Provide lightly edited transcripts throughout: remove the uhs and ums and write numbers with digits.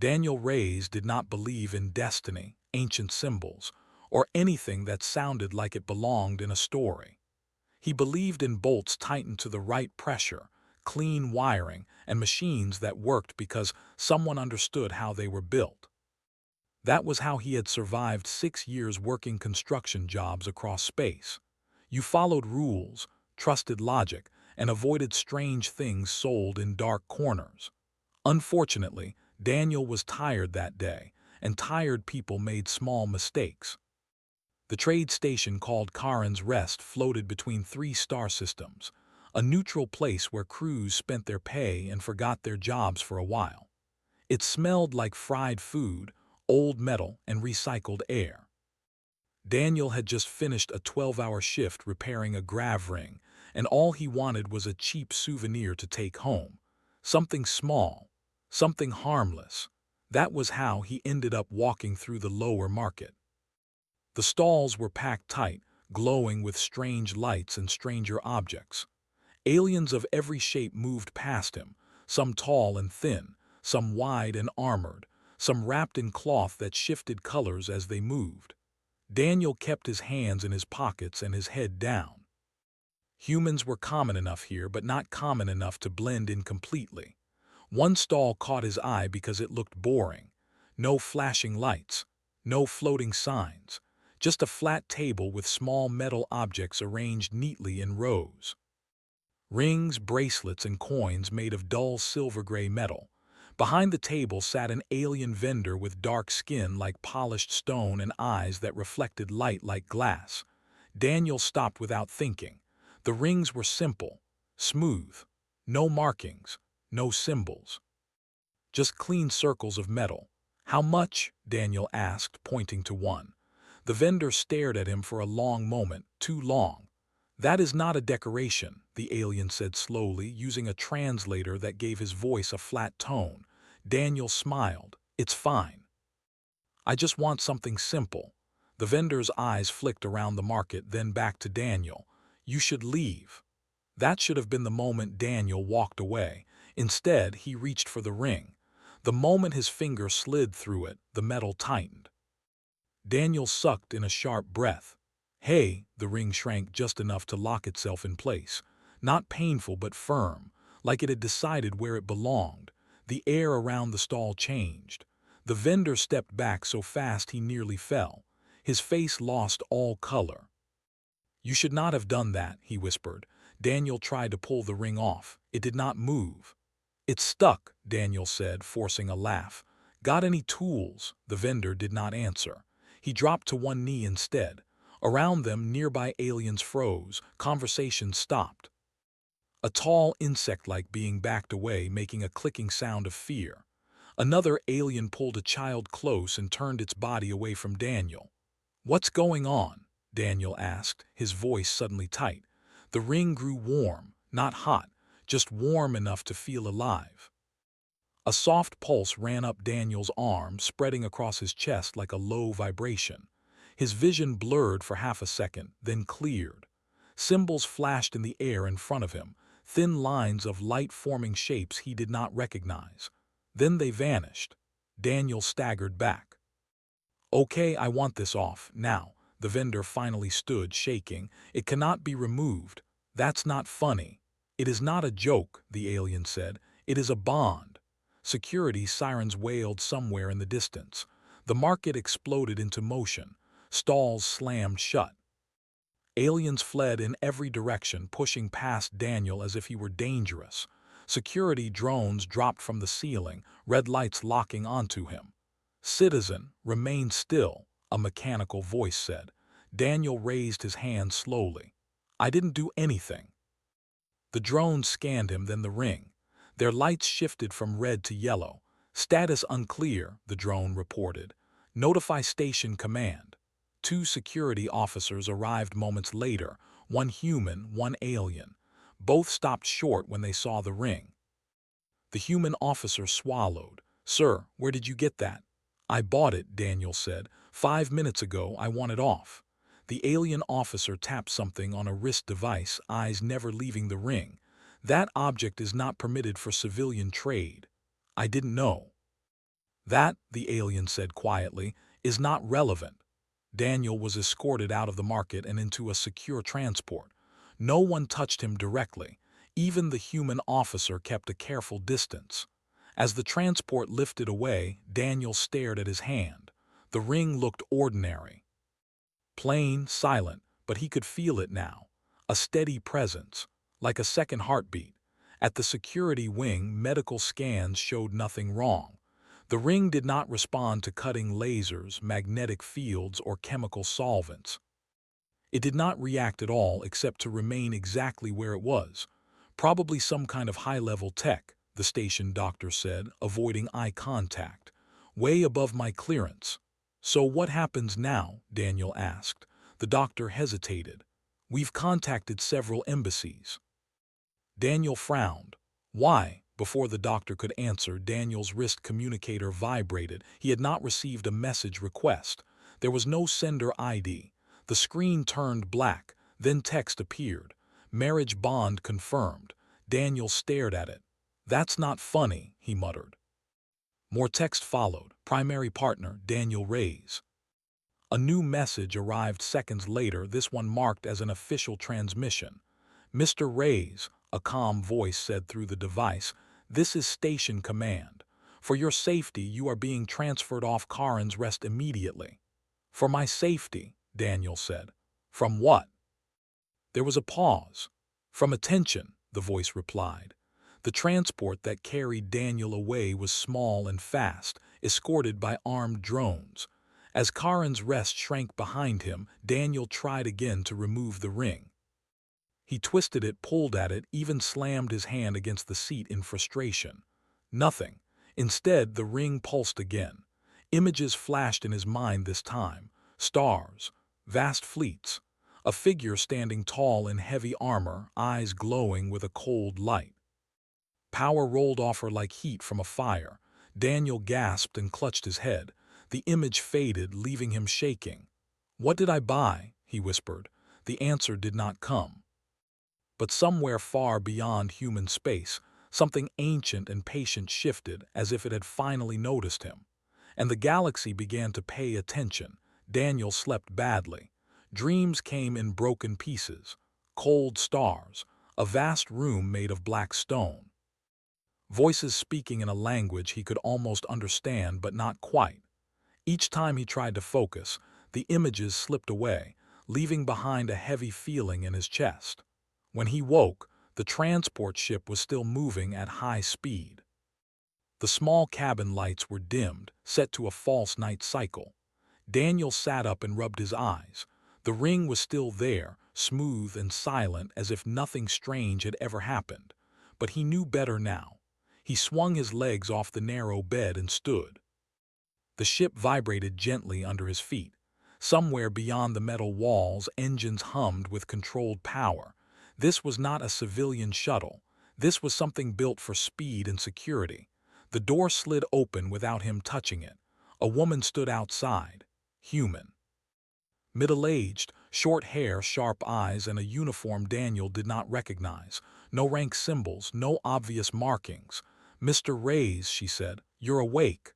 Daniel Reyes did not believe in destiny, ancient symbols, or anything that sounded like it belonged in a story. He believed in bolts tightened to the right pressure, clean wiring, and machines that worked because someone understood how they were built. That was how he had survived 6 years working construction jobs across space. You followed rules, trusted logic, and avoided strange things sold in dark corners. Unfortunately, Daniel was tired that day, and tired people made small mistakes. The trade station called Karin's Rest floated between three star systems, a neutral place where crews spent their pay and forgot their jobs for a while. It smelled like fried food, old metal, and recycled air. Daniel had just finished a 12-hour shift repairing a grav ring, and all he wanted was a cheap souvenir to take home. Something small, something harmless. That was how he ended up walking through the lower market. The stalls were packed tight, glowing with strange lights and stranger objects. Aliens of every shape moved past him, some tall and thin, some wide and armored, some wrapped in cloth that shifted colors as they moved. Daniel kept his hands in his pockets and his head down. Humans were common enough here, but not common enough to blend in completely. One stall caught his eye because it looked boring. No flashing lights, no floating signs, just a flat table with small metal objects arranged neatly in rows. Rings, bracelets, and coins made of dull silver-gray metal. Behind the table sat an alien vendor with dark skin like polished stone and eyes that reflected light like glass. Daniel stopped without thinking. The rings were simple, smooth, no markings, no symbols. Just clean circles of metal. "How much?" Daniel asked, pointing to one. The vendor stared at him for a long moment, too long. "That is not a decoration," the alien said slowly, using a translator that gave his voice a flat tone. Daniel smiled. "It's fine. I just want something simple." The vendor's eyes flicked around the market, then back to Daniel. "You should leave." That should have been the moment Daniel walked away. Instead, he reached for the ring. The moment his finger slid through it, the metal tightened. Daniel sucked in a sharp breath. "Hey!" The ring shrank just enough to lock itself in place. Not painful but firm, like it had decided where it belonged. The air around the stall changed. The vendor stepped back so fast he nearly fell. His face lost all color. "You should not have done that," he whispered. Daniel tried to pull the ring off. It did not move. "It's stuck," Daniel said, forcing a laugh. "Got any tools?" The vendor did not answer. He dropped to one knee instead. Around them, nearby aliens froze. Conversation stopped. A tall insect-like being backed away, making a clicking sound of fear. Another alien pulled a child close and turned its body away from Daniel. "What's going on?" Daniel asked, his voice suddenly tight. The ring grew warm, not hot, just warm enough to feel alive. A soft pulse ran up Daniel's arm, spreading across his chest like a low vibration. His vision blurred for half a second, then cleared. Symbols flashed in the air in front of him, thin lines of light-forming shapes he did not recognize. Then they vanished. Daniel staggered back. "Okay, I want this off, now." The vendor finally stood, shaking. "It cannot be removed. That's not funny." "It is not a joke," the alien said. "It is a bond." Security sirens wailed somewhere in the distance. The market exploded into motion. Stalls slammed shut. Aliens fled in every direction, pushing past Daniel as if he were dangerous. Security drones dropped from the ceiling, red lights locking onto him. "Citizen, remain still," a mechanical voice said. Daniel raised his hand slowly. "I didn't do anything." The drones scanned him, then the ring. Their lights shifted from red to yellow. "Status unclear," the drone reported. "Notify station command." Two security officers arrived moments later, one human, one alien. Both stopped short when they saw the ring. The human officer swallowed. "Sir, where did you get that?" "I bought it," Daniel said. 5 minutes ago, I want it off." The alien officer tapped something on a wrist device, eyes never leaving the ring. "That object is not permitted for civilian trade." "I didn't know." That, the alien said quietly, is not relevant. Daniel was escorted out of the market and into a secure transport. No one touched him directly. Even the human officer kept a careful distance. As the transport lifted away, Daniel stared at his hand. The ring looked ordinary. Plain, silent, but he could feel it now. A steady presence, like a second heartbeat. At the security wing, medical scans showed nothing wrong. The ring did not respond to cutting lasers, magnetic fields, or chemical solvents. It did not react at all except to remain exactly where it was. Probably some kind of high-level tech, the station doctor said, avoiding eye contact. Way above my clearance. So what happens now? Daniel asked. The doctor hesitated. We've contacted several embassies. Daniel frowned. Why? Before the doctor could answer, Daniel's wrist communicator vibrated. He had not received a message request. There was no sender ID. The screen turned black. Then text appeared. Marriage bond confirmed. Daniel stared at it. That's not funny, he muttered. More text followed. Primary partner, Daniel Reyes. A new message arrived seconds later, this one marked as an official transmission. Mr. Reyes, a calm voice said through the device, this is station command. For your safety, you are being transferred off Karin's Rest immediately. For my safety, Daniel said. From what? There was a pause. From attention, the voice replied. The transport that carried Daniel away was small and fast, escorted by armed drones. As Karin's Rest shrank behind him, Daniel tried again to remove the ring. He twisted it, pulled at it, even slammed his hand against the seat in frustration. Nothing. Instead, the ring pulsed again. Images flashed in his mind this time. Stars. Vast fleets. A figure standing tall in heavy armor, eyes glowing with a cold light. Power rolled off her like heat from a fire. Daniel gasped and clutched his head. The image faded, leaving him shaking. What did I buy? He whispered. The answer did not come. But somewhere far beyond human space, something ancient and patient shifted as if it had finally noticed him. And the galaxy began to pay attention. Daniel slept badly. Dreams came in broken pieces. Cold stars. A vast room made of black stone. Voices speaking in a language he could almost understand, but not quite. Each time he tried to focus, the images slipped away, leaving behind a heavy feeling in his chest. When he woke, the transport ship was still moving at high speed. The small cabin lights were dimmed, set to a false night cycle. Daniel sat up and rubbed his eyes. The ring was still there, smooth and silent as if nothing strange had ever happened. But he knew better now. He swung his legs off the narrow bed and stood. The ship vibrated gently under his feet. Somewhere beyond the metal walls, engines hummed with controlled power. This was not a civilian shuttle. This was something built for speed and security. The door slid open without him touching it. A woman stood outside. Human. Middle-aged, short hair, sharp eyes, and a uniform Daniel did not recognize. No rank symbols, no obvious markings. Mr. Reyes, she said, you're awake.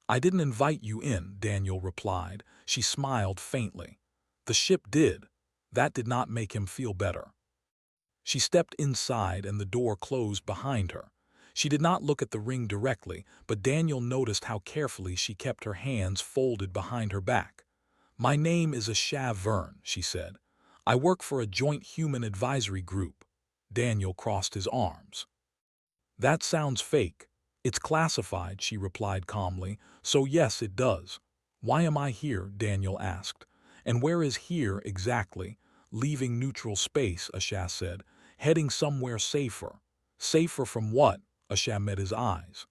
I didn't invite you in, Daniel replied. She smiled faintly. The ship did. That did not make him feel better. She stepped inside and the door closed behind her. She did not look at the ring directly, but Daniel noticed how carefully she kept her hands folded behind her back. My name is HFY Vern, she said. I work for a joint human advisory group. Daniel crossed his arms. That sounds fake. It's classified, she replied calmly. So yes, it does. Why am I here? Daniel asked. And where is here exactly? Leaving neutral space, HFY said. Heading somewhere safer. Safer from what? HFY met his eyes.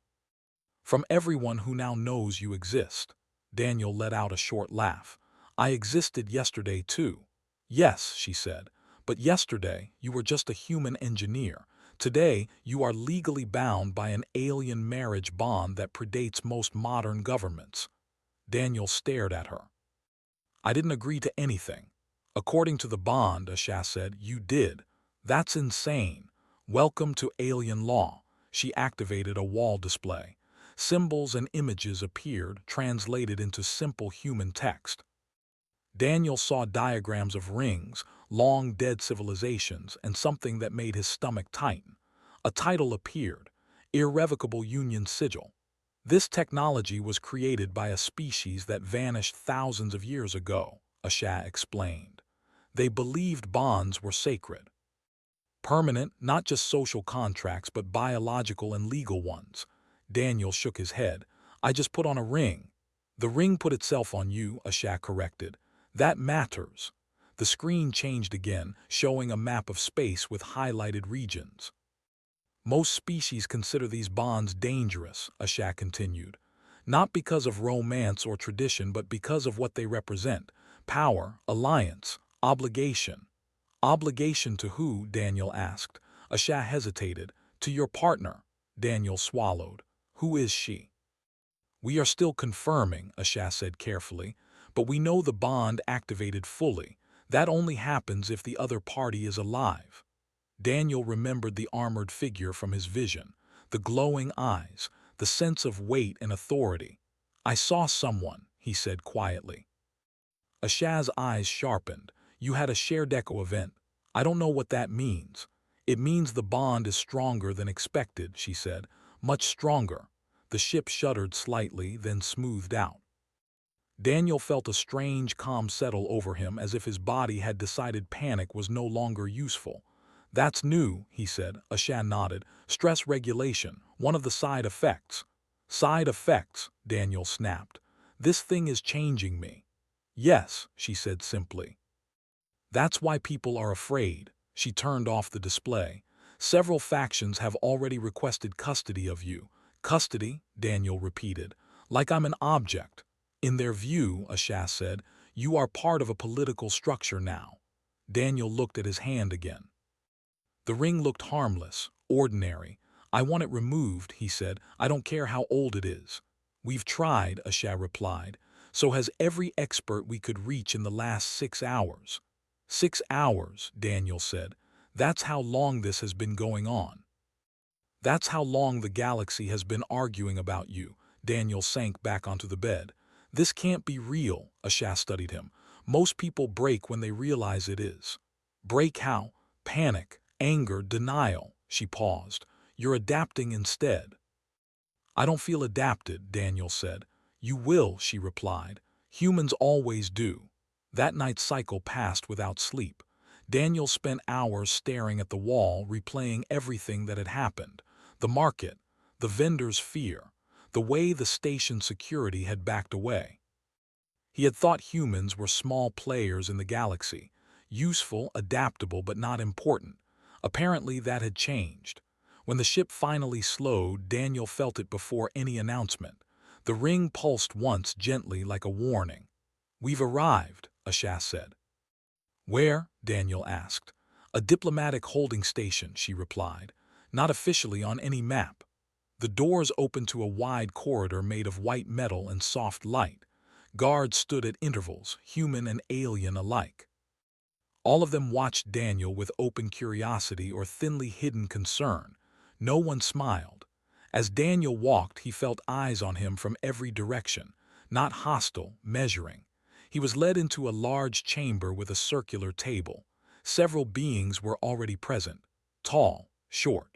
From everyone who now knows you exist. Daniel let out a short laugh. I existed yesterday too. Yes, she said. But yesterday you were just a human engineer. Today you are legally bound by an alien marriage bond that predates most modern governments. Daniel stared at her. I didn't agree to anything. According to the bond, HFY said, you did. That's insane. Welcome to alien law. She activated a wall display. Symbols and images appeared, translated into simple human text. Daniel saw diagrams of rings, long dead civilizations, and something that made his stomach tighten. A title appeared, Irrevocable Union Sigil. This technology was created by a species that vanished thousands of years ago, Asha explained. They believed bonds were sacred. Permanent, not just social contracts, but biological and legal ones. Daniel shook his head. I just put on a ring. The ring put itself on you, Asha corrected. That matters. The screen changed again, showing a map of space with highlighted regions. Most species consider these bonds dangerous, Asha continued. Not because of romance or tradition, but because of what they represent. Power, alliance, obligation. Obligation to who? Daniel asked. Asha hesitated. To your partner. Daniel swallowed. Who is she? We are still confirming, Asha said carefully, but we know the bond activated fully. That only happens if the other party is alive. Daniel remembered the armored figure from his vision, the glowing eyes, the sense of weight and authority. I saw someone, he said quietly. Asha's eyes sharpened. You had a shared echo event. I don't know what that means. It means the bond is stronger than expected, she said. Much stronger. The ship shuddered slightly, then smoothed out. Daniel felt a strange calm settle over him, as if his body had decided panic was no longer useful. That's new, he said. Asha nodded. Stress regulation, one of the side effects. Side effects, Daniel snapped. This thing is changing me. Yes, she said simply. That's why people are afraid. She turned off the display. Several factions have already requested custody of you. Custody, Daniel repeated. Like I'm an object. In their view, Asha said, you are part of a political structure now. Daniel looked at his hand again. The ring looked harmless, ordinary. I want it removed, he said. I don't care how old it is. We've tried, Asha replied. So has every expert we could reach in the last 6 hours. 6 hours, Daniel said. That's how long this has been going on. That's how long the galaxy has been arguing about you. Daniel sank back onto the bed. This can't be real, Asha studied him. Most people break when they realize it is. Break how? Panic, anger, denial. She paused. You're adapting instead. I don't feel adapted, Daniel said. You will, she replied. Humans always do. That night's cycle passed without sleep. Daniel spent hours staring at the wall, replaying everything that had happened. The market, the vendor's fear, the way the station security had backed away. He had thought humans were small players in the galaxy, useful, adaptable, but not important. Apparently that had changed. When the ship finally slowed, Daniel felt it before any announcement. The ring pulsed once gently like a warning. We've arrived, Asha said. Where? Daniel asked. A diplomatic holding station, she replied. Not officially on any map. The doors opened to a wide corridor made of white metal and soft light. Guards stood at intervals, human and alien alike. All of them watched Daniel with open curiosity or thinly hidden concern. No one smiled. As Daniel walked, he felt eyes on him from every direction, not hostile, measuring. He was led into a large chamber with a circular table. Several beings were already present, tall, short,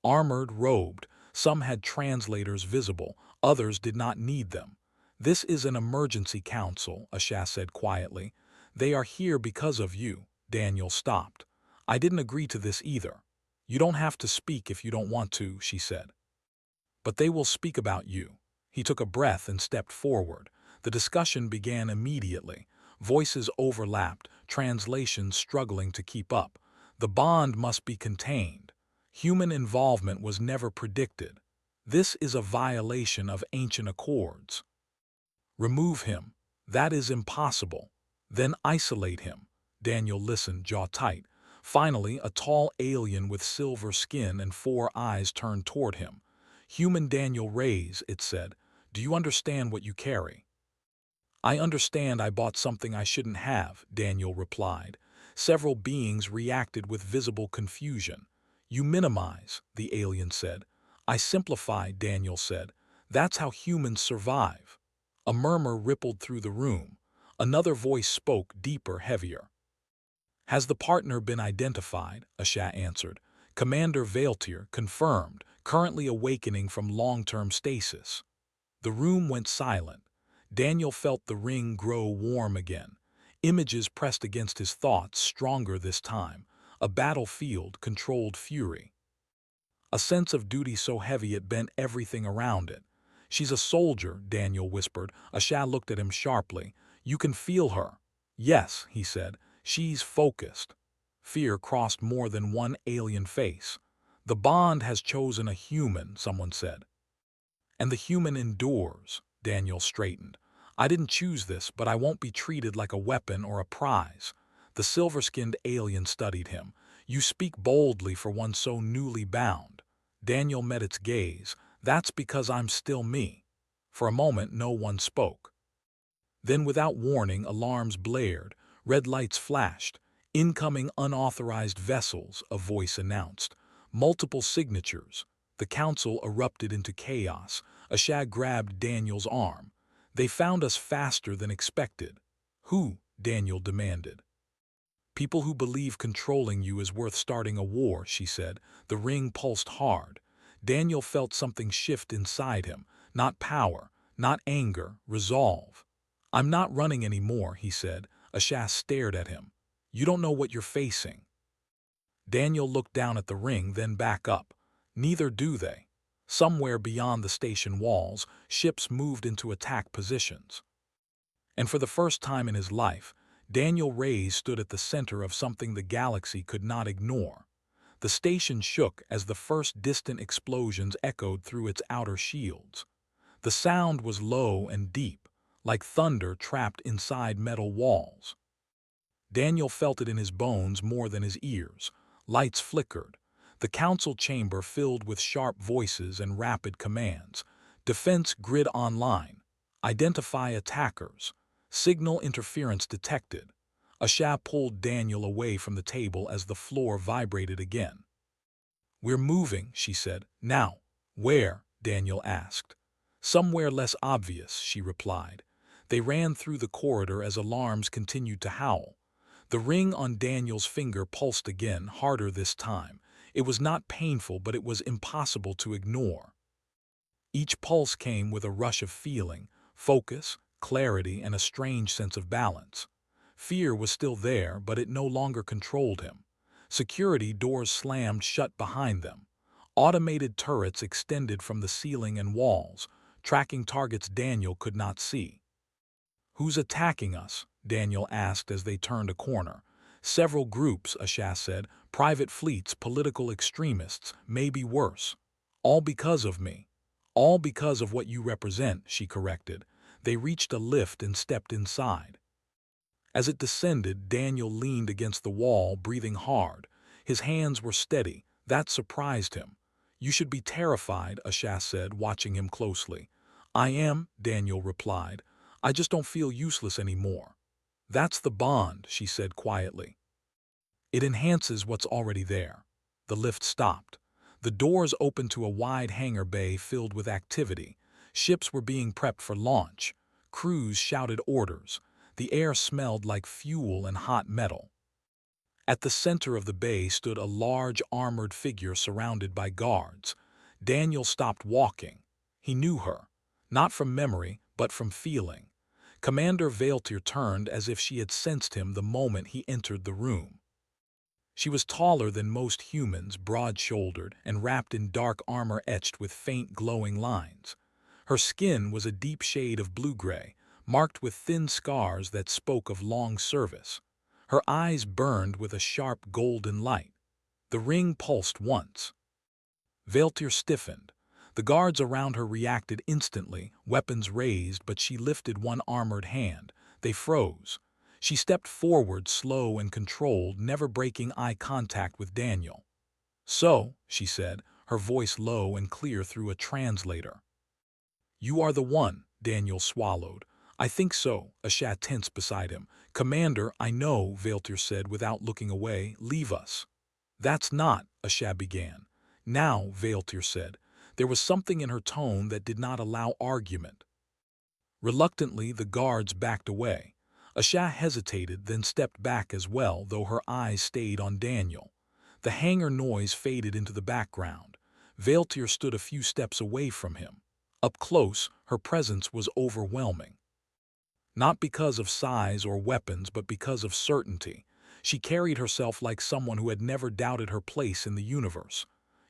armored, robed. Some had translators visible, others did not need them. This is an emergency council, Asha said quietly. They are here because of you. Daniel stopped. I didn't agree to this either. You don't have to speak if you don't want to, she said. But they will speak about you. He took a breath and stepped forward. The discussion began immediately. Voices overlapped, translations struggling to keep up. The bond must be contained. Human involvement was never predicted. This is a violation of ancient accords. Remove him. That is impossible. Then isolate him. Daniel listened, jaw tight. Finally, a tall alien with silver skin and 4 eyes turned toward him. Human Daniel Reyes, it said. Do you understand what you carry? I understand I bought something I shouldn't have, Daniel replied. Several beings reacted with visible confusion. You minimize, the alien said. I simplify, Daniel said. That's how humans survive. A murmur rippled through the room. Another voice spoke, deeper, heavier. Has the partner been identified? Asha answered. Commander Vailtier, confirmed, currently awakening from long-term stasis. The room went silent. Daniel felt the ring grow warm again. Images pressed against his thoughts, stronger this time. A battlefield, controlled fury. A sense of duty so heavy it bent everything around it. She's a soldier, Daniel whispered. Asha looked at him sharply. You can feel her. Yes, he said. She's focused. Fear crossed more than one alien face. The bond has chosen a human, someone said. And the human endures, Daniel straightened. I didn't choose this, but I won't be treated like a weapon or a prize. The silver-skinned alien studied him. You speak boldly for one so newly bound. Daniel met its gaze. That's because I'm still me. For a moment, no one spoke. Then, without warning, alarms blared. Red lights flashed. Incoming unauthorized vessels, a voice announced. Multiple signatures. The council erupted into chaos. Ashag grabbed Daniel's arm. They found us faster than expected. Who? Daniel demanded. People who believe controlling you is worth starting a war, she said. The ring pulsed hard. Daniel felt something shift inside him. Not power, not anger, resolve. I'm not running anymore, he said. Ashas stared at him. You don't know what you're facing. Daniel looked down at the ring, then back up. Neither do they. Somewhere beyond the station walls, ships moved into attack positions. And for the first time in his life, Daniel Reyes stood at the center of something the galaxy could not ignore. The station shook as the first distant explosions echoed through its outer shields. The sound was low and deep, like thunder trapped inside metal walls. Daniel felt it in his bones more than his ears. Lights flickered. The council chamber filled with sharp voices and rapid commands. Defense grid online. Identify attackers. Signal interference detected. Asha pulled Daniel away from the table as the floor vibrated again. We're moving, she said. Now. Where? Daniel asked. Somewhere less obvious, she replied. They ran through the corridor as alarms continued to howl. The ring on Daniel's finger pulsed again, harder this time. It was not painful, but it was impossible to ignore. Each pulse came with a rush of feeling, focus, clarity, and a strange sense of balance. Fear was still there, but it no longer controlled him. Security doors slammed shut behind them. Automated turrets extended from the ceiling and walls, tracking targets Daniel could not see. Who's attacking us? Daniel asked as they turned a corner. Several groups, Ashas said, private fleets, political extremists, maybe worse. All because of me. All because of what you represent, she corrected. They reached a lift and stepped inside. As it descended, Daniel leaned against the wall, breathing hard. His hands were steady. That surprised him. You should be terrified, Ashas said, watching him closely. I am, Daniel replied. I just don't feel useless anymore. That's the bond, she said quietly. It enhances what's already there. The lift stopped. The doors opened to a wide hangar bay filled with activity. Ships were being prepped for launch. Crews shouted orders. The air smelled like fuel and hot metal. At the center of the bay stood a large armored figure surrounded by guards. Daniel stopped walking. He knew her, not from memory, but from feeling. Commander Vailtier turned as if she had sensed him the moment he entered the room. She was taller than most humans, broad-shouldered, and wrapped in dark armor etched with faint glowing lines. Her skin was a deep shade of blue-gray, marked with thin scars that spoke of long service. Her eyes burned with a sharp golden light. The ring pulsed once. Vailtier stiffened. The guards around her reacted instantly, weapons raised, but she lifted one armored hand. They froze. She stepped forward, slow and controlled, never breaking eye contact with Daniel. So, she said, her voice low and clear through a translator. You are the one, Daniel swallowed. I think so, Ashat tensed beside him. Commander, I know, Vailtier said without looking away. Leave us. That's not, Ashat began. Now, Vailtier said. There was something in her tone that did not allow argument. Reluctantly, the guards backed away. Asha hesitated, then stepped back as well, though her eyes stayed on Daniel. The hangar noise faded into the background. Vailtir stood a few steps away from him. Up close, her presence was overwhelming. Not because of size or weapons, but because of certainty. She carried herself like someone who had never doubted her place in the universe.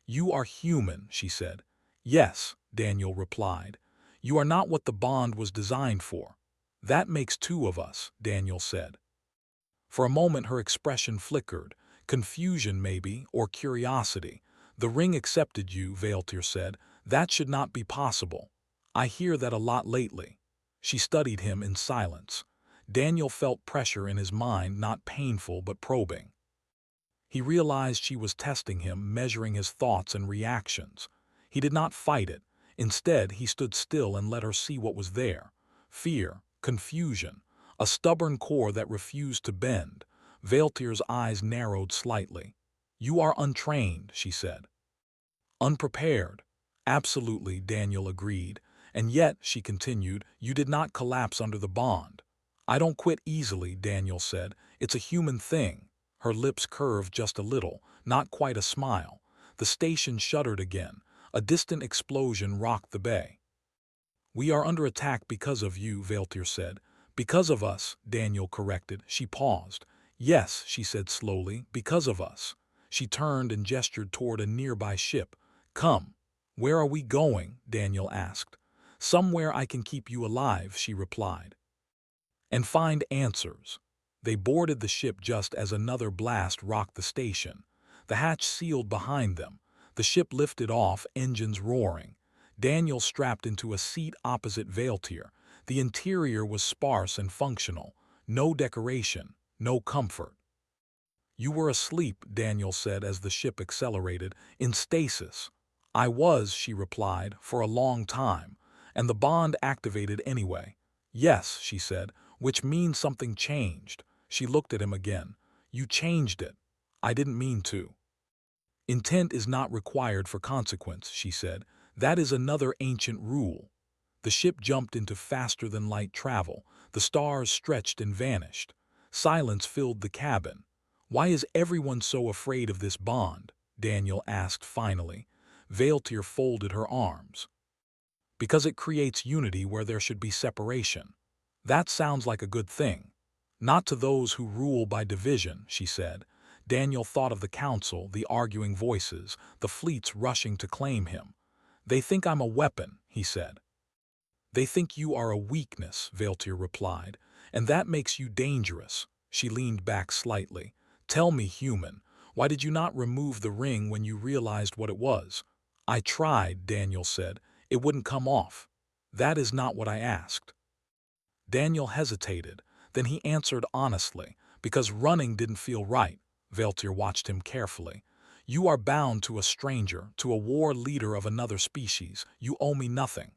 "You are human," she said. "Yes," Daniel replied. "You are not what the bond was designed for." "That makes two of us," Daniel said. For a moment her expression flickered. Confusion maybe, or curiosity. "The ring accepted you," Vailtir said. "That should not be possible. I hear that a lot lately." She studied him in silence. Daniel felt pressure in his mind, not painful but probing. He realized she was testing him, measuring his thoughts and reactions. He did not fight it. Instead, he stood still and let her see what was there. Fear, confusion, a stubborn core that refused to bend. Vailtir's eyes narrowed slightly. "You are untrained," she said. "Unprepared." "Absolutely," Daniel agreed. "And yet," she continued, "you did not collapse under the bond." "I don't quit easily," Daniel said. "It's a human thing." Her lips curved just a little, not quite a smile. The station shuddered again. A distant explosion rocked the bay. "We are under attack because of you," Vailtir said. "Because of us," Daniel corrected. She paused. "Yes," she said slowly, "because of us." She turned and gestured toward a nearby ship. "Come." "Where are we going?" Daniel asked. "Somewhere I can keep you alive," she replied. "And find answers." They boarded the ship just as another blast rocked the station. The hatch sealed behind them. The ship lifted off, engines roaring. Daniel strapped into a seat opposite Vailtir. The interior was sparse and functional. No decoration, no comfort. "You were asleep," Daniel said as the ship accelerated, "in stasis." "I was," she replied, "for a long time. And the bond activated anyway." "Yes," she said, "which means something changed." She looked at him again. "You changed it." "I didn't mean to." "Intent is not required for consequence," she said. "That is another ancient rule." The ship jumped into faster-than-light travel. The stars stretched and vanished. Silence filled the cabin. "Why is everyone so afraid of this bond?" Daniel asked finally. Vailtir folded her arms. "Because it creates unity where there should be separation." "That sounds like a good thing." "Not to those who rule by division," she said. Daniel thought of the council, the arguing voices, the fleets rushing to claim him. "They think I'm a weapon," he said. "They think you are a weakness," Vailtir replied, "and that makes you dangerous." She leaned back slightly. "Tell me, human, why did you not remove the ring when you realized what it was?" "I tried," Daniel said. "It wouldn't come off." "That is not what I asked." Daniel hesitated. Then he answered honestly, "Because running didn't feel right." Vailtir watched him carefully. "You are bound to a stranger, to a war leader of another species. You owe me nothing."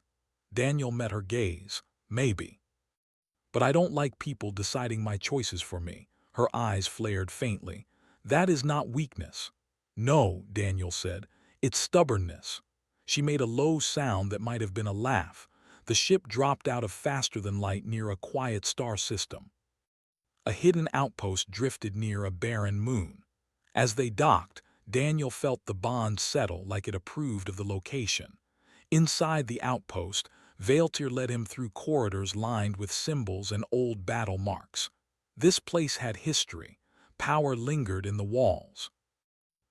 Daniel met her gaze. "Maybe. But I don't like people deciding my choices for me." Her eyes flared faintly. "That is not weakness." "No," Daniel said. "It's stubbornness." She made a low sound that might have been a laugh. The ship dropped out of faster-than-light near a quiet star system. A hidden outpost drifted near a barren moon. As they docked, Daniel felt the bond settle like it approved of the location. Inside the outpost, Vailtir led him through corridors lined with symbols and old battle marks. This place had history. Power lingered in the walls.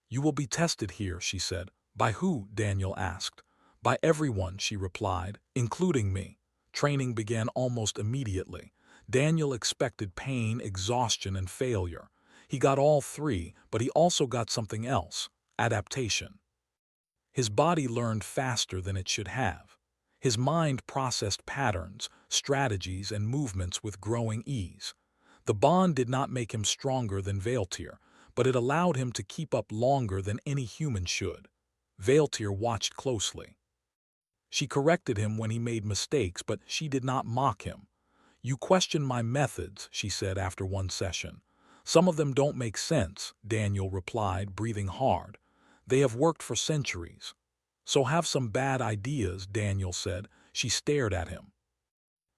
"You will be tested here," she said. "By who?" Daniel asked. "By everyone," she replied, "including me." Training began almost immediately. Daniel expected pain, exhaustion, and failure. He got all three, but he also got something else: adaptation. His body learned faster than it should have. His mind processed patterns, strategies, and movements with growing ease. The bond did not make him stronger than Vailtir, but it allowed him to keep up longer than any human should. Vailtir watched closely. She corrected him when he made mistakes, but she did not mock him. "You question my methods," she said after one session. "Some of them don't make sense," Daniel replied, breathing hard. "They have worked for centuries." So have some bad ideas, Daniel said. She stared at him.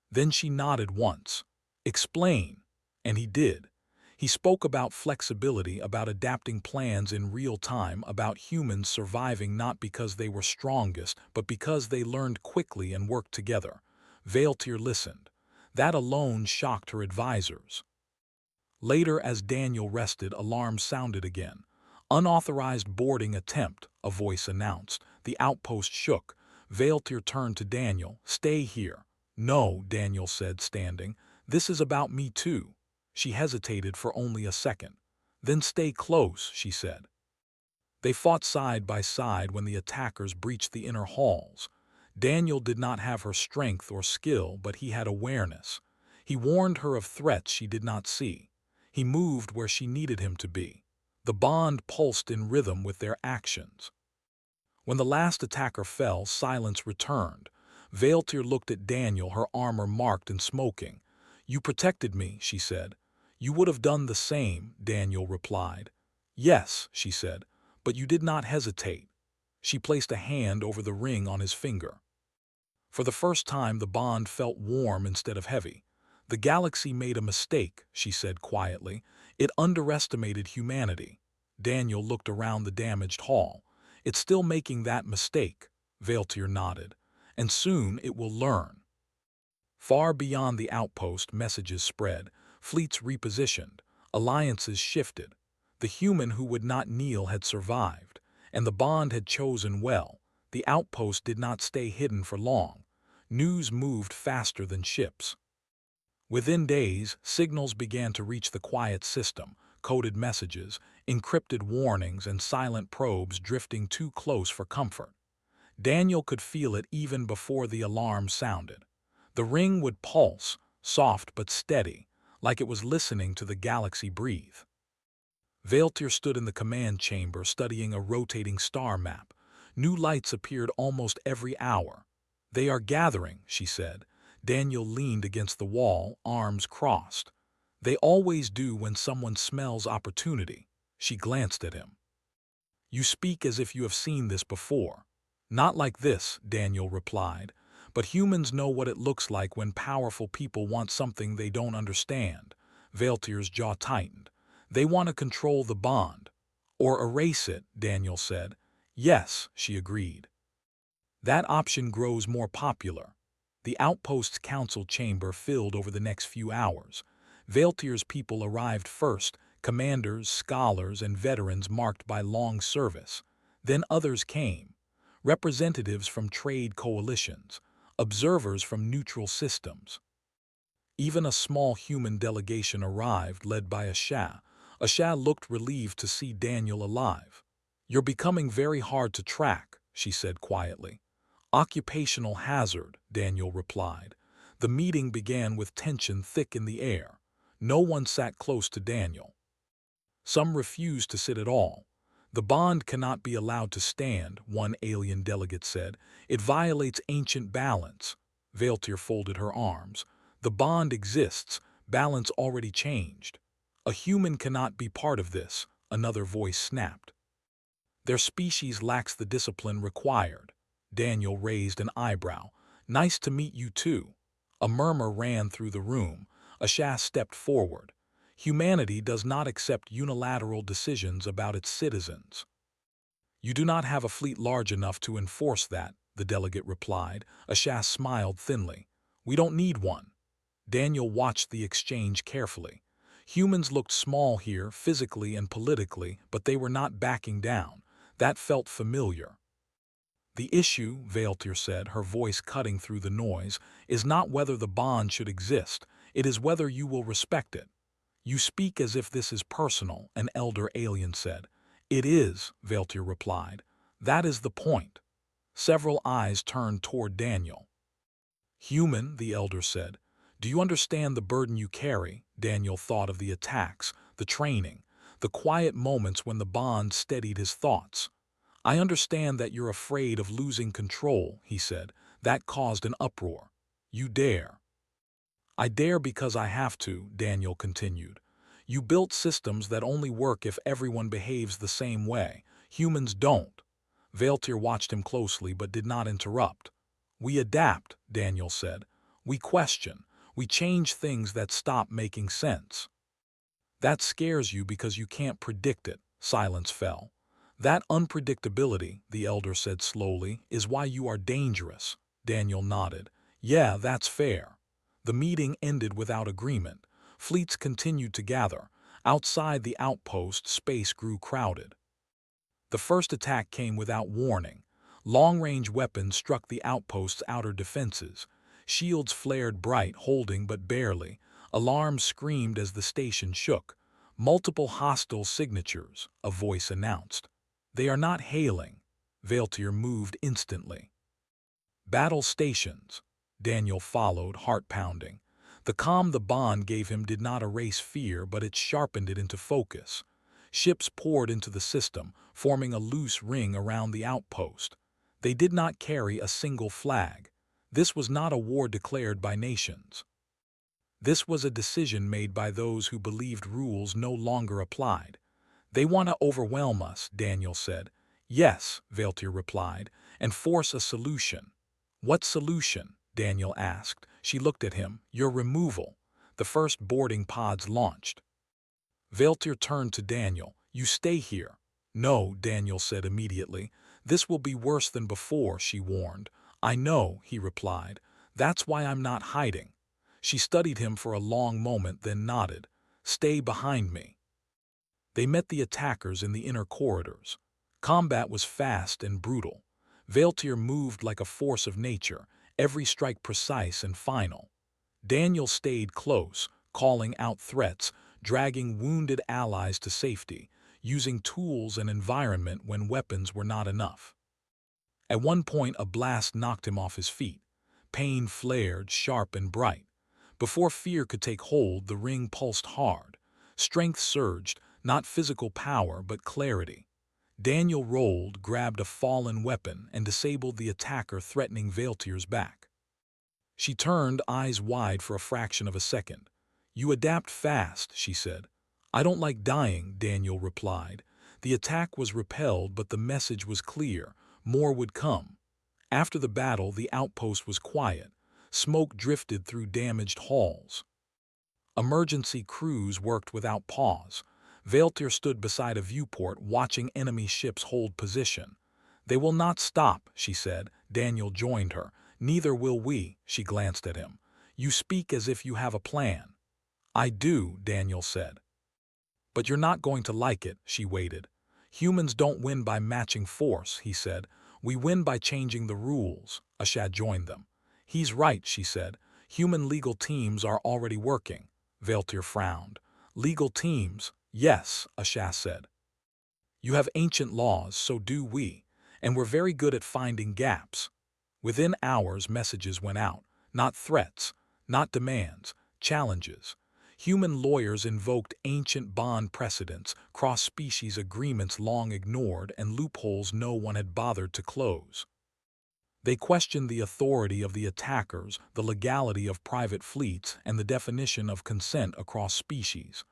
Then she nodded once. Explain. And he did. He spoke about flexibility, about adapting plans in real time, about humans surviving not because they were strongest, but because they learned quickly and worked together. Veiltir listened. That alone shocked her advisors. Later, as Daniel rested, alarms sounded again. Unauthorized boarding attempt, a voice announced. The outpost shook. Veiltir turned to Daniel. Stay here. No, Daniel said, standing. This is about me too. She hesitated for only a second. Then stay close, she said. They fought side by side when the attackers breached the inner halls. Daniel did not have her strength or skill, but he had awareness. He warned her of threats she did not see. He moved where she needed him to be. The bond pulsed in rhythm with their actions. When the last attacker fell, silence returned. Veiltir looked at Daniel, her armor marked and smoking. You protected me, she said. You would have done the same, Daniel replied. Yes, she said, but you did not hesitate. She placed a hand over the ring on his finger. For the first time, the bond felt warm instead of heavy. The galaxy made a mistake, she said quietly. It underestimated humanity. Daniel looked around the damaged hall. It's still making that mistake, Veiltir nodded. And soon it will learn. Far beyond the outpost, messages spread. Fleets repositioned. Alliances shifted. The human who would not kneel had survived, and the bond had chosen well. The outpost did not stay hidden for long. News moved faster than ships. Within days, signals began to reach the quiet system, coded messages, encrypted warnings, and silent probes drifting too close for comfort. Daniel could feel it even before the alarm sounded. The ring would pulse, soft but steady, like it was listening to the galaxy breathe. Veiltir stood in the command chamber studying a rotating star map. New lights appeared almost every hour. They are gathering, she said. Daniel leaned against the wall, arms crossed. They always do when someone smells opportunity. She glanced at him. You speak as if you have seen this before. Not like this, Daniel replied. But humans know what it looks like when powerful people want something they don't understand. Veiltir's jaw tightened. They want to control the bond. Or erase it, Daniel said. Yes, she agreed. That option grows more popular. The outpost's council chamber filled over the next few hours. Veiltir's people arrived first, commanders, scholars, and veterans marked by long service. Then others came. Representatives from trade coalitions, observers from neutral systems. Even a small human delegation arrived, led by Asha. Asha looked relieved to see Daniel alive. You're becoming very hard to track, she said quietly. Occupational hazard, Daniel replied. The meeting began with tension thick in the air. No one sat close to Daniel. Some refused to sit at all. The bond cannot be allowed to stand, one alien delegate said. It violates ancient balance. Veiltir folded her arms. The bond exists. Balance already changed. A human cannot be part of this, another voice snapped. Their species lacks the discipline required. Daniel raised an eyebrow. Nice to meet you too. A murmur ran through the room. Asha stepped forward. Humanity does not accept unilateral decisions about its citizens. You do not have a fleet large enough to enforce that, the delegate replied. Asha smiled thinly. We don't need one. Daniel watched the exchange carefully. Humans looked small here, physically and politically, but they were not backing down. That felt familiar. The issue, Veiltir said, her voice cutting through the noise, is not whether the bond should exist. It is whether you will respect it. You speak as if this is personal, an elder alien said. It is, Veiltir replied. That is the point. Several eyes turned toward Daniel. Human, the elder said. Do you understand the burden you carry? Daniel thought of the attacks, the training, the quiet moments when the bond steadied his thoughts. I understand that you're afraid of losing control, he said. That caused an uproar. You dare. I dare because I have to, Daniel continued. You built systems that only work if everyone behaves the same way. Humans don't. Valtir watched him closely but did not interrupt. "We adapt," Daniel said. "We question. We change things that stop making sense." "That scares you because you can't predict it." Silence fell. "That unpredictability," the elder said slowly, "is why you are dangerous." Daniel nodded. "Yeah, that's fair." The meeting ended without agreement. Fleets continued to gather. Outside the outpost, space grew crowded. The first attack came without warning. Long-range weapons struck the outpost's outer defenses. Shields flared bright, holding but barely. Alarms screamed as the station shook. "Multiple hostile signatures," a voice announced. "They are not hailing." Valtir moved instantly. "Battle stations." Daniel followed, heart pounding. The calm the bond gave him did not erase fear, but it sharpened it into focus. Ships poured into the system, forming a loose ring around the outpost. They did not carry a single flag. This was not a war declared by nations. This was a decision made by those who believed rules no longer applied. "They want to overwhelm us," Daniel said. "Yes," Valtir replied, "and force a solution." "What solution?" Daniel asked. She looked at him. "Your removal." The first boarding pods launched. Valtir turned to Daniel. "You stay here." "No," Daniel said immediately. "This will be worse than before," she warned. "I know," he replied. "That's why I'm not hiding." She studied him for a long moment, then nodded. "Stay behind me." They met the attackers in the inner corridors. Combat was fast and brutal. Valtir moved like a force of nature, every strike precise and final. Daniel stayed close, calling out threats, dragging wounded allies to safety, using tools and environment when weapons were not enough. At one point, a blast knocked him off his feet. Pain flared, sharp and bright. Before fear could take hold, the ring pulsed hard. Strength surged, not physical power, but clarity. Daniel rolled, grabbed a fallen weapon, and disabled the attacker threatening Valtir's back. She turned, eyes wide for a fraction of a second. "You adapt fast," she said. "I don't like dying," Daniel replied. The attack was repelled, but the message was clear. More would come. After the battle, the outpost was quiet. Smoke drifted through damaged halls. Emergency crews worked without pause. Valtir stood beside a viewport, watching enemy ships hold position. "They will not stop," she said. Daniel joined her. "Neither will we," she glanced at him. "You speak as if you have a plan." "I do," Daniel said. "But you're not going to like it," she waited. "Humans don't win by matching force," he said. "We win by changing the rules." Ashad joined them. "He's right," she said. "Human legal teams are already working." Valtir frowned. "Legal teams?" "Yes," Ashad said. "You have ancient laws, so do we. And we're very good at finding gaps." Within hours, messages went out. Not threats, not demands, challenges. Human lawyers invoked ancient bond precedents, cross-species agreements long ignored, and loopholes no one had bothered to close. They questioned the authority of the attackers, the legality of private fleets, and the definition of consent across species.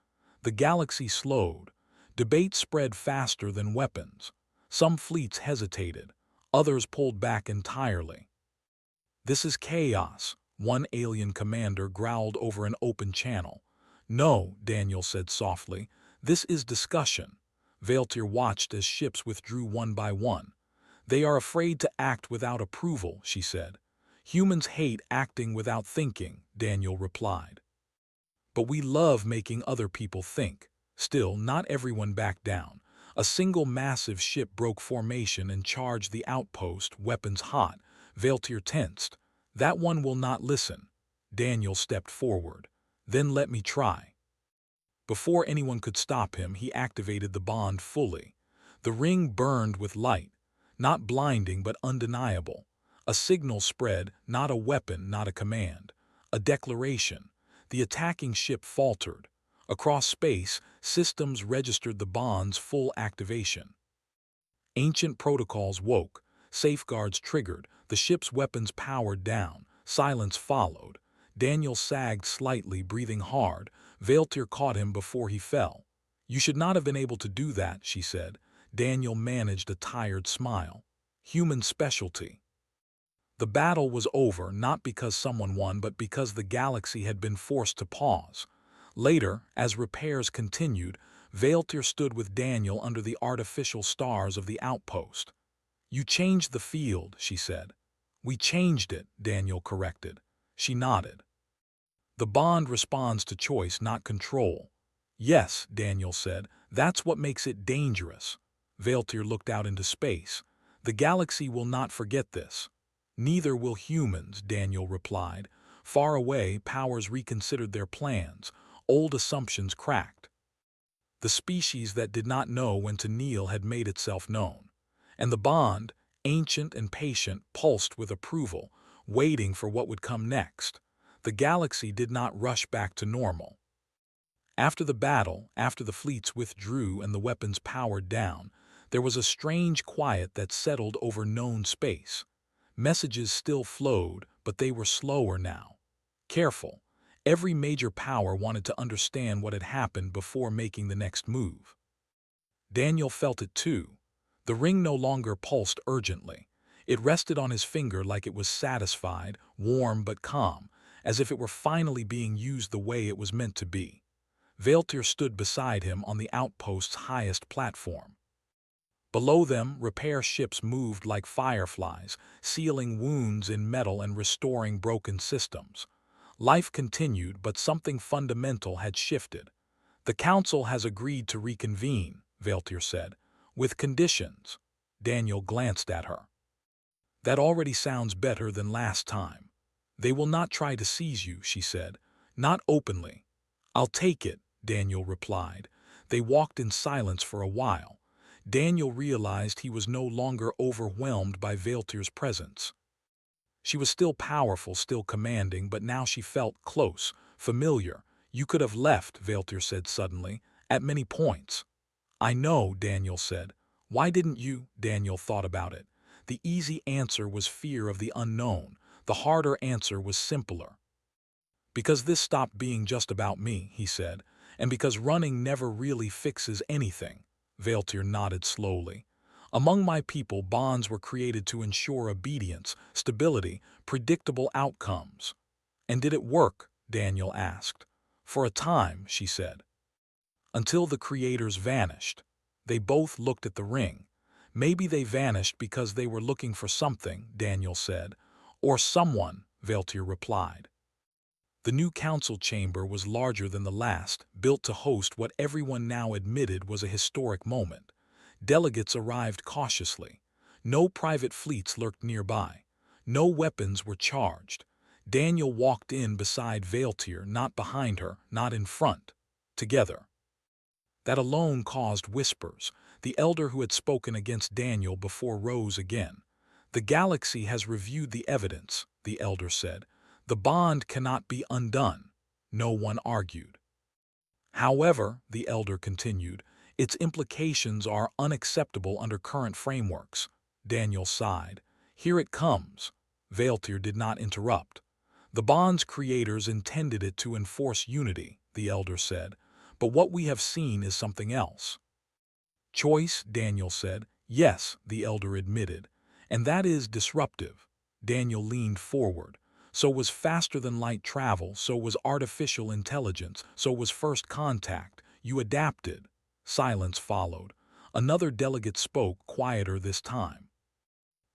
The galaxy slowed. Debate spread faster than weapons. Some fleets hesitated. Others pulled back entirely. "This is chaos," one alien commander growled over an open channel. "No," Daniel said softly. "This is discussion." Valtir watched as ships withdrew one by one. "They are afraid to act without approval," she said. "Humans hate acting without thinking," Daniel replied. "But we love making other people think." Still, not everyone backed down. A single massive ship broke formation and charged the outpost, weapons hot. Valtir tensed. "That one will not listen." Daniel stepped forward. "Then let me try." Before anyone could stop him, he activated the bond fully. The ring burned with light. Not blinding, but undeniable. A signal spread, not a weapon, not a command. A declaration. The attacking ship faltered. Across space, systems registered the bond's full activation. Ancient protocols woke. Safeguards triggered. The ship's weapons powered down. Silence followed. Daniel sagged slightly, breathing hard. Valtir caught him before he fell. "You should not have been able to do that," she said. Daniel managed a tired smile. human specialty. The battle was over not because someone won but because the galaxy had been forced to pause. Later, as repairs continued, Vaeltir stood with Daniel under the artificial stars of the outpost. "You changed the field," she said. "We changed it," Daniel corrected. She nodded. "The bond responds to choice, not control." "Yes," Daniel said, "that's what makes it dangerous." Vaeltir looked out into space. "The galaxy will not forget this." "Neither will humans," Daniel replied. Far away, powers reconsidered their plans. Old assumptions cracked. The species that did not know when to kneel had made itself known. And the bond, ancient and patient, pulsed with approval, waiting for what would come next. The galaxy did not rush back to normal. After the battle, after the fleets withdrew and the weapons powered down, there was a strange quiet that settled over known space. Messages still flowed, but they were slower now. Careful. Every major power wanted to understand what had happened before making the next move. Daniel felt it too. The ring no longer pulsed urgently. It rested on his finger like it was satisfied, warm but calm, as if it were finally being used the way it was meant to be. Vaeltir stood beside him on the outpost's highest platform. Below them, repair ships moved like fireflies, sealing wounds in metal and restoring broken systems. Life continued, but something fundamental had shifted. "The Council has agreed to reconvene," Vaeltir said, "with conditions." Daniel glanced at her. "That already sounds better than last time." "They will not try to seize you," she said. "Not openly." "I'll take it," Daniel replied. They walked in silence for a while. Daniel realized he was no longer overwhelmed by Vaeltir's presence. She was still powerful, still commanding, but now she felt close, familiar. "You could have left," Vaeltir said suddenly, "at many points." "I know," Daniel said. "Why didn't you?" Daniel thought about it. The easy answer was fear of the unknown. The harder answer was simpler. "Because this stopped being just about me," he said, "and because running never really fixes anything." Vaeltir nodded slowly. "Among my people, bonds were created to ensure obedience, stability, predictable outcomes." "And did it work?" Daniel asked. "For a time," she said. "Until the creators vanished." They both looked at the ring. "Maybe they vanished because they were looking for something," Daniel said. "Or someone," Vaeltir replied. The new council chamber was larger than the last, built to host what everyone now admitted was a historic moment. Delegates arrived cautiously. No private fleets lurked nearby. No weapons were charged. Daniel walked in beside Vaeltir, not behind her, not in front. Together. That alone caused whispers. The elder who had spoken against Daniel before rose again. "The galaxy has reviewed the evidence," the elder said. "The bond cannot be undone." No one argued. "However," the elder continued, "its implications are unacceptable under current frameworks." Daniel sighed. "Here it comes." Vaeltir did not interrupt. "The bond's creators intended it to enforce unity," the elder said, "but what we have seen is something else." "Choice," Daniel said. "Yes," the elder admitted. "And that is disruptive." Daniel leaned forward. "So was faster-than-light travel, so was artificial intelligence, so was first contact. You adapted." Silence followed. Another delegate spoke, quieter this time.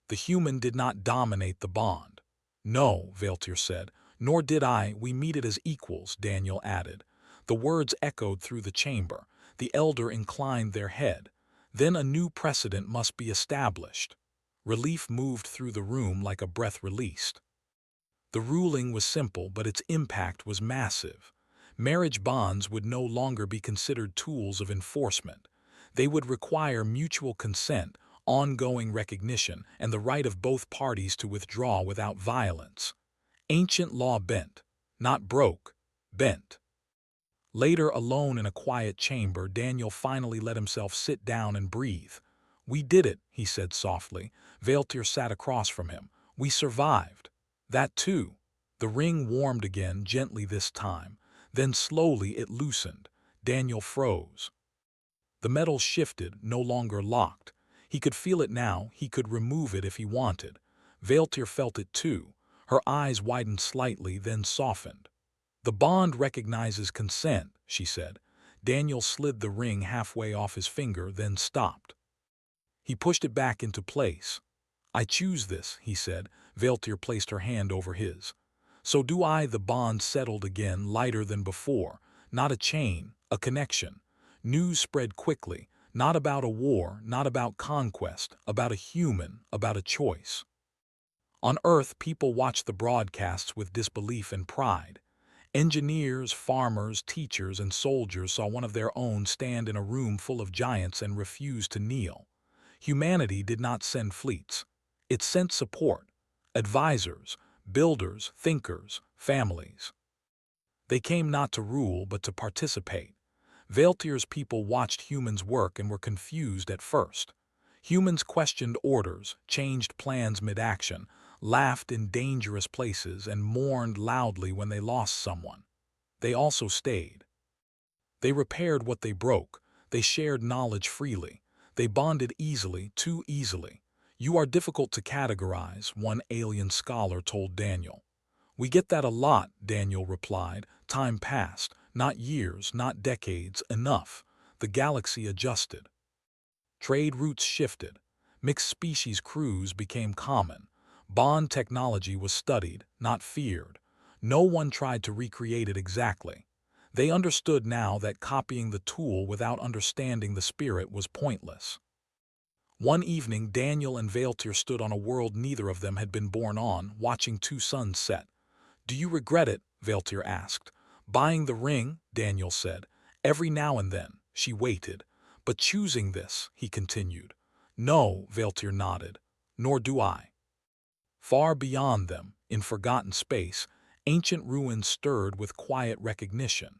"The human did not dominate the bond." "No," Vaeltir said. "Nor did I. We meet it as equals," Daniel added. The words echoed through the chamber. The elder inclined their head. "Then a new precedent must be established." Relief moved through the room like a breath released. The ruling was simple, but its impact was massive. Marriage bonds would no longer be considered tools of enforcement. They would require mutual consent, ongoing recognition, and the right of both parties to withdraw without violence. Ancient law bent. Not broke. Bent. Later, alone in a quiet chamber, Daniel finally let himself sit down and breathe. "We did it," he said softly. Vaeltir sat across from him. "We survived." "That too." The ring warmed again, gently this time. Then slowly it loosened. Daniel froze. The metal shifted, no longer locked. He could feel it now, he could remove it if he wanted. Vailtir felt it too. Her eyes widened slightly, then softened. The bond recognizes consent, she said. Daniel slid the ring halfway off his finger, then stopped. He pushed it back into place. I choose this, he said. Vailtir placed her hand over his. So do I. The bond settled again, lighter than before. Not a chain, a connection. News spread quickly, not about a war, not about conquest, about a human, about a choice. On Earth, people watched the broadcasts with disbelief and pride. Engineers, farmers, teachers, and soldiers saw one of their own stand in a room full of giants and refuse to kneel. Humanity did not send fleets. It sent support, advisors, builders, thinkers, families. They came not to rule but to participate. Vailtir's people watched humans work and were confused at first. Humans questioned orders, changed plans mid-action, laughed in dangerous places, and mourned loudly when they lost someone. They also stayed. They repaired what they broke. They shared knowledge freely. They bonded easily, too easily. You are difficult to categorize, one alien scholar told Daniel. We get that a lot, Daniel replied. Time passed. Not years, not decades, enough. The galaxy adjusted. Trade routes shifted. Mixed species crews became common. Bond technology was studied, not feared. No one tried to recreate it exactly. They understood now that copying the tool without understanding the spirit was pointless. One evening, Daniel and Vailtir stood on a world neither of them had been born on, watching two suns set. Do you regret it? Vailtir asked. Buying the ring, Daniel said. Every now and then. She waited. But choosing this, he continued. No, Vailtir nodded. Nor do I. Far beyond them, in forgotten space, ancient ruins stirred with quiet recognition.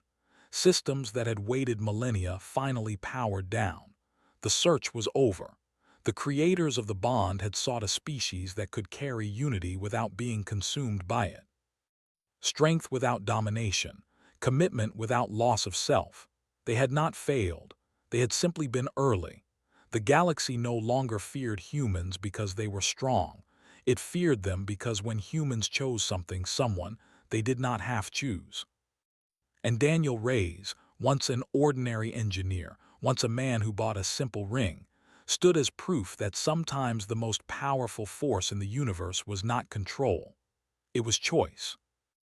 Systems that had waited millennia finally powered down. The search was over. The creators of the bond had sought a species that could carry unity without being consumed by it. Strength without domination, commitment without loss of self. They had not failed. They had simply been early. The galaxy no longer feared humans because they were strong. It feared them because when humans chose something, someone, they did not half choose. And Daniel Reyes, once an ordinary engineer, once a man who bought a simple ring, stood as proof that sometimes the most powerful force in the universe was not control. It was choice.